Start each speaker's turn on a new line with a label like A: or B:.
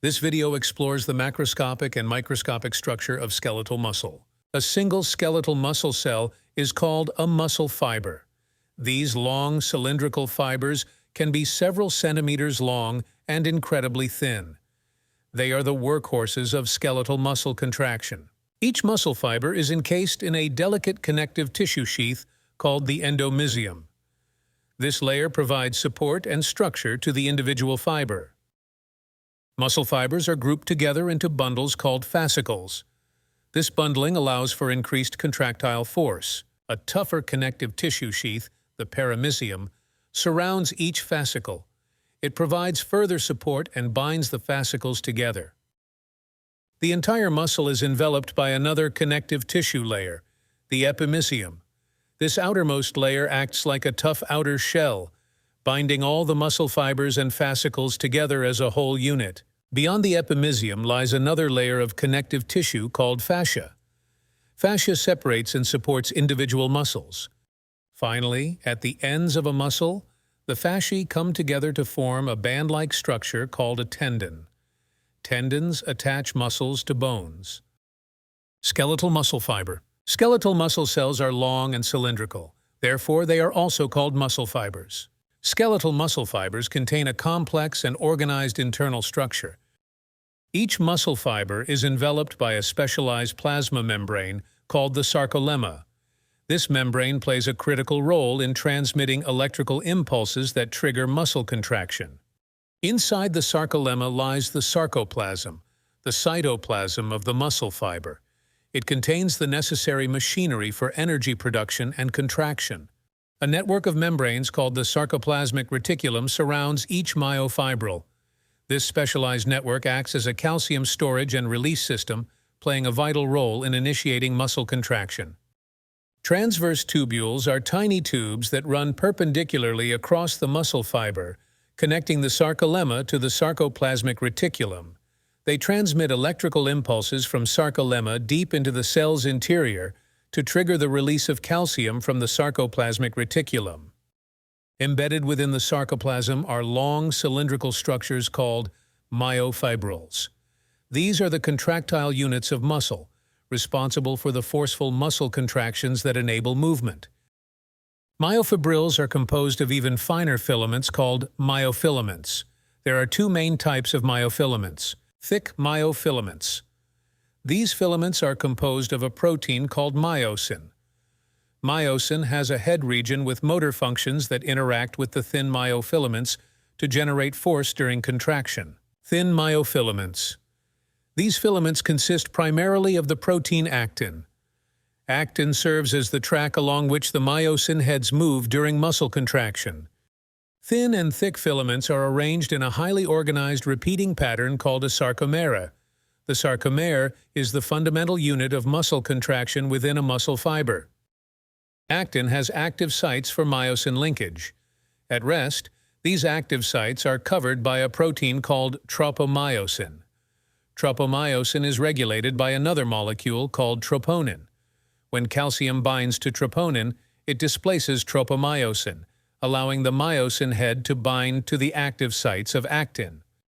A: This video explores the macroscopic and microscopic structure of skeletal muscle. A single skeletal muscle cell is called a muscle fiber. These long, cylindrical fibers can be several centimeters long and incredibly thin. They are the workhorses of skeletal muscle contraction. Each muscle fiber is encased in a delicate connective tissue sheath called the endomysium. This layer provides support and structure to the individual fiber. Muscle fibers are grouped together into bundles called fascicles. This bundling allows for increased contractile force. A tougher connective tissue sheath, the perimysium, surrounds each fascicle. It provides further support and binds the fascicles together. The entire muscle is enveloped by another connective tissue layer, the epimysium. This outermost layer acts like a tough outer shell, binding all the muscle fibers and fascicles together as a whole unit. Beyond the epimysium lies another layer of connective tissue called fascia. Fascia separates and supports individual muscles. Finally, at the ends of a muscle, the fasciae come together to form a band-like structure called a tendon. Tendons attach muscles to bones. Skeletal muscle fiber. Skeletal muscle cells are long and cylindrical. Therefore, they are also called muscle fibers. Skeletal muscle fibers contain a complex and organized internal structure. Each muscle fiber is enveloped by a specialized plasma membrane called the sarcolemma. This membrane plays a critical role in transmitting electrical impulses that trigger muscle contraction. Inside the sarcolemma lies the sarcoplasm, the cytoplasm of the muscle fiber. It contains the necessary machinery for energy production and contraction. A network of membranes called the sarcoplasmic reticulum surrounds each myofibril. This specialized network acts as a calcium storage and release system, playing a vital role in initiating muscle contraction. Transverse tubules are tiny tubes that run perpendicularly across the muscle fiber, connecting the sarcolemma to the sarcoplasmic reticulum. They transmit electrical impulses from sarcolemma deep into the cell's interior to trigger the release of calcium from the sarcoplasmic reticulum. Embedded within the sarcoplasm are long cylindrical structures called myofibrils. These are the contractile units of muscle, responsible for the forceful muscle contractions that enable movement. Myofibrils are composed of even finer filaments called myofilaments. There are two main types of myofilaments: thick myofilaments. These filaments are composed of a protein called myosin. Myosin has a head region with motor functions that interact with the thin myofilaments to generate force during contraction. Thin myofilaments. These filaments consist primarily of the protein actin. Actin serves as the track along which the myosin heads move during muscle contraction. Thin and thick filaments are arranged in a highly organized repeating pattern called a sarcomere. The sarcomere is the fundamental unit of muscle contraction within a muscle fiber. Actin has active sites for myosin linkage. At rest, these active sites are covered by a protein called tropomyosin. Tropomyosin is regulated by another molecule called troponin. When calcium binds to troponin, it displaces tropomyosin, allowing the myosin head to bind to the active sites of actin.